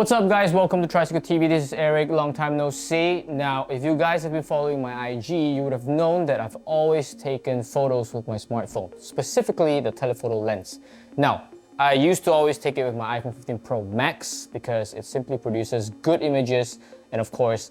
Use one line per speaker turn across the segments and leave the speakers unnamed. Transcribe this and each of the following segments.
What's up guys, welcome to TricycleTV. This is Eric, long time no see. Now, if you guys have been following my IG, you would have known that I've always taken photos with my smartphone, specifically the telephoto lens. Now, I used to always take it with my iPhone 15 Pro Max because it simply produces good images and of course,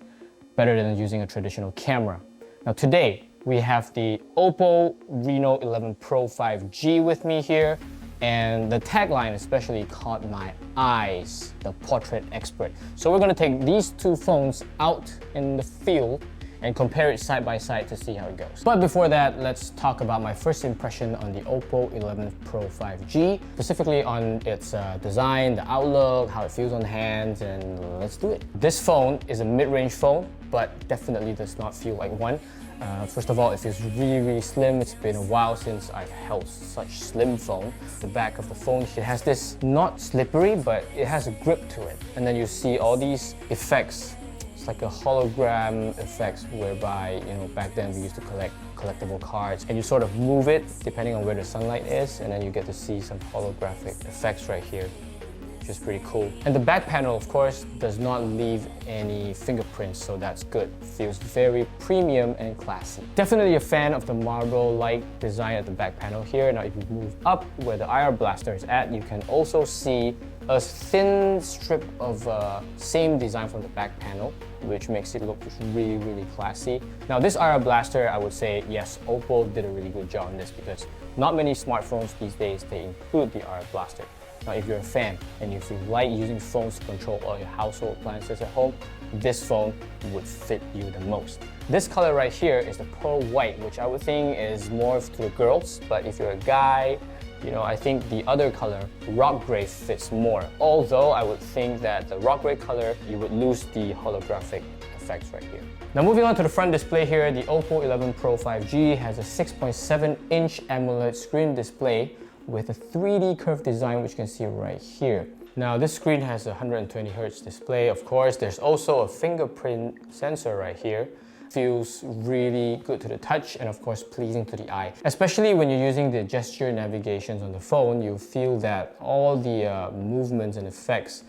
better than using a traditional camera. Now today, we have the Oppo Reno 11 Pro 5G with me here. And the tagline especially caught my eyes, the portrait expert. So we're gonna take these two phones out in the field and compare it side by side to see how it goes. But before that, let's talk about my first impression on the Oppo 11 Pro 5G, specifically on its design, the outlook, how it feels on hands, and let's do it. This phone is a mid-range phone, but definitely does not feel like one. First of all, it feels really slim. It's been a while since I've held such slim phone. The back of the phone, it has this not slippery, but it has a grip to it. And then you see all these effects. It's like a hologram effects whereby, back then we used to collect collectible cards and you sort of move it depending on where the sunlight is, and then you get to see some holographic effects right here, which is pretty cool. And the back panel, of course, does not leave any fingerprints, so that's good. Feels very premium and classy. Definitely a fan of the marble-like design at the back panel here. Now, if you move up where the IR blaster is at, you can also see a thin strip of same design from the back panel, which makes it look really classy. Now, this IR blaster, I would say, yes, Oppo did a really good job on this because not many smartphones these days, they include the IR blaster. Now, if you're a fan and if you like using phones to control all your household appliances at home, this phone would fit you the most. This color right here is the pearl white, which I would think is more to the girls, but if you're a guy, I think the other color, rock gray, fits more. Although I would think that the rock gray color, you would lose the holographic effects right here. Now moving on to the front display here, the Oppo 11 Pro 5G has a 6.7-inch AMOLED screen display with a 3D curved design, which you can see right here. Now this screen has a 120Hz display. Of course, there's also a fingerprint sensor right here. Feels really good to the touch and of course pleasing to the eye. Especially when you're using the gesture navigations on the phone, you feel that all the movements and effects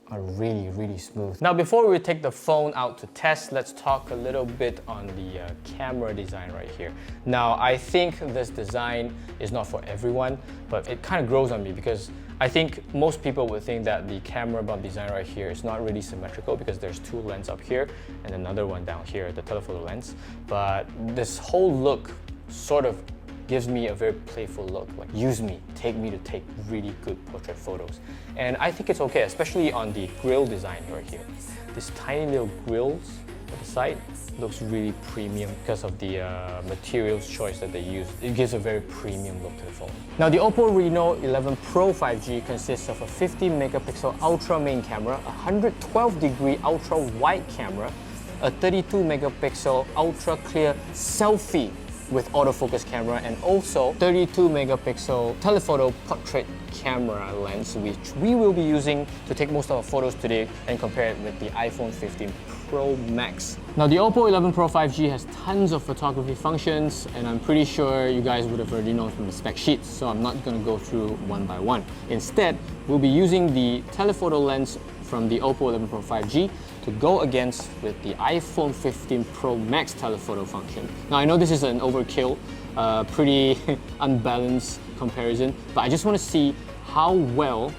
are really smooth. Now before we take the phone out to test, let's talk a little bit on the camera design right here. Now I think this design is not for everyone, but it kind of grows on me because I think most people would think that the camera bump design right here is not really symmetrical because there's two lenses up here and another one down here, the telephoto lens. But this whole look sort of gives me a very playful look, like use me, take me to take really good portrait photos. And I think it's okay, especially on the grill design right here. This tiny little grills at the side looks really premium because of the materials choice that they use. It gives a very premium look to the phone. Now the Oppo Reno 11 Pro 5G consists of a 50 megapixel ultra main camera, a 112-degree ultra wide camera, a 32 megapixel ultra clear selfie with autofocus camera, and also 32 megapixel telephoto portrait camera lens, which we will be using to take most of our photos today and compare it with the iPhone 15 Pro Max. Now the Oppo 11 Pro 5G has tons of photography functions, and I'm pretty sure you guys would have already known from the spec sheets, so I'm not going to go through one by one. Instead, we'll be using the telephoto lens from the Oppo 11 Pro 5G to go against with the iPhone 15 Pro Max telephoto function. Now I know this is an overkill, pretty unbalanced comparison, but I just want to see how well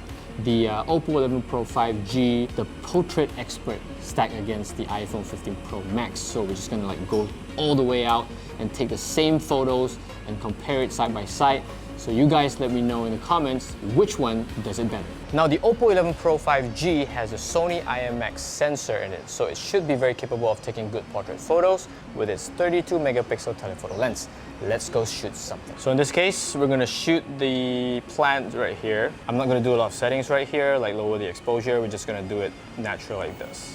the Oppo 11 Pro 5G, the portrait expert, stack against the iPhone 15 Pro Max. So we're just gonna go all the way out and take the same photos and compare it side by side. So you guys let me know in the comments which one does it better. Now the Oppo 11 Pro 5G has a Sony IMX sensor in it, so it should be very capable of taking good portrait photos with its 32 megapixel telephoto lens. Let's go shoot something. So in this case, we're gonna shoot the plant right here. I'm not gonna do a lot of settings right here, like lower the exposure. We're just gonna do it natural like this.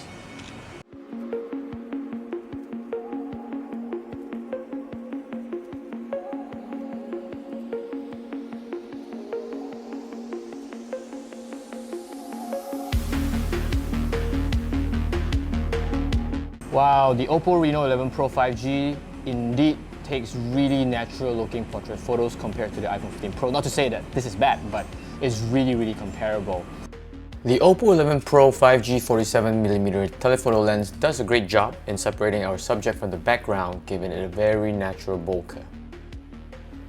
Wow, the Oppo Reno 11 Pro 5G indeed takes really natural looking portrait photos compared to the iPhone 15 Pro. Not to say that this is bad, but it's really comparable. The Oppo 11 Pro 5G 47mm telephoto lens does a great job in separating our subject from the background, giving it a very natural bokeh.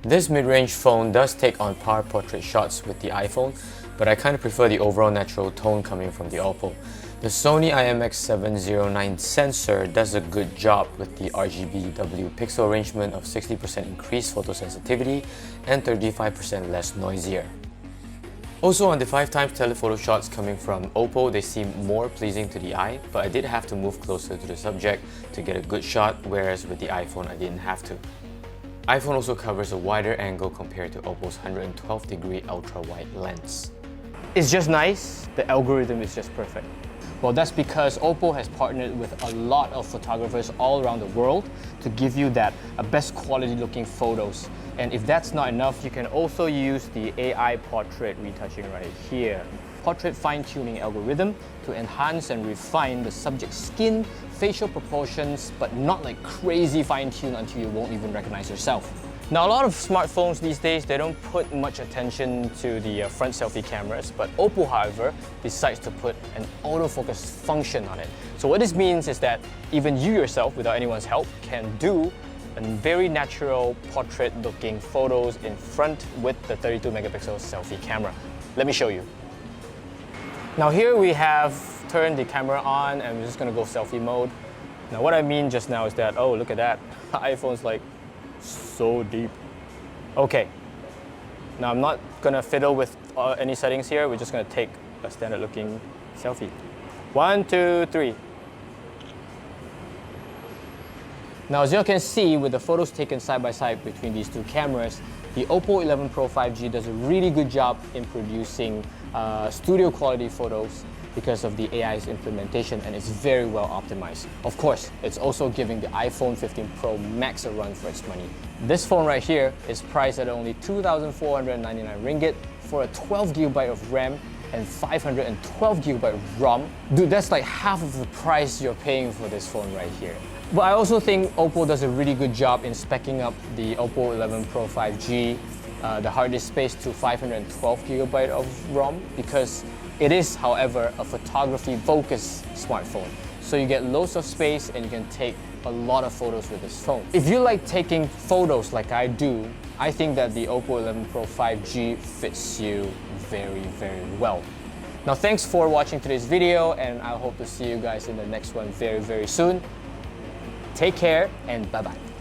This mid-range phone does take on par portrait shots with the iPhone, but I kind of prefer the overall natural tone coming from the Oppo. The Sony IMX709 sensor does a good job with the RGBW pixel arrangement of 60% increased photosensitivity and 35% less noisier. Also, on the 5x telephoto shots coming from Oppo, they seem more pleasing to the eye, but I did have to move closer to the subject to get a good shot, whereas with the iPhone I didn't have to. iPhone also covers a wider angle compared to Oppo's 112-degree ultra-wide lens. It's just nice, the algorithm is just perfect. Well, that's because Oppo has partnered with a lot of photographers all around the world to give you that best quality looking photos. And if that's not enough, you can also use the AI portrait retouching right here. Portrait fine-tuning algorithm to enhance and refine the subject's skin, facial proportions, but not like crazy fine-tuned until you won't even recognize yourself. Now, a lot of smartphones these days, they don't put much attention to the front selfie cameras, but Oppo, however, decides to put an autofocus function on it. So what this means is that even you yourself, without anyone's help, can do a very natural portrait-looking photos in front with the 32-megapixel selfie camera. Let me show you. Now here we have turned the camera on and we're just gonna go selfie mode. Now what I mean just now is that, oh, look at that, the iPhone's like so deep. Okay, now I'm not gonna fiddle with any settings here. We're just gonna take a standard looking selfie. 1, 2, 3. Now, as you can see, with the photos taken side by side between these two cameras, the Oppo 11 Pro 5G does a really good job in producing studio quality photos because of the AI's implementation, and it's very well optimized. Of course, it's also giving the iPhone 15 Pro Max a run for its money. This phone right here is priced at only 2,499 ringgit for a 12GB of RAM and 512GB of ROM. Dude, that's like half of the price you're paying for this phone right here. But I also think Oppo does a really good job in speccing up the Oppo 11 Pro 5G, the hard disk space to 512GB of ROM, because it is, however, a photography-focused smartphone. So you get loads of space and you can take a lot of photos with this phone. If you like taking photos like I do, I think that the Oppo 11 Pro 5G fits you very, very well. Now, thanks for watching today's video, and I hope to see you guys in the next one very, very soon. Take care and bye-bye.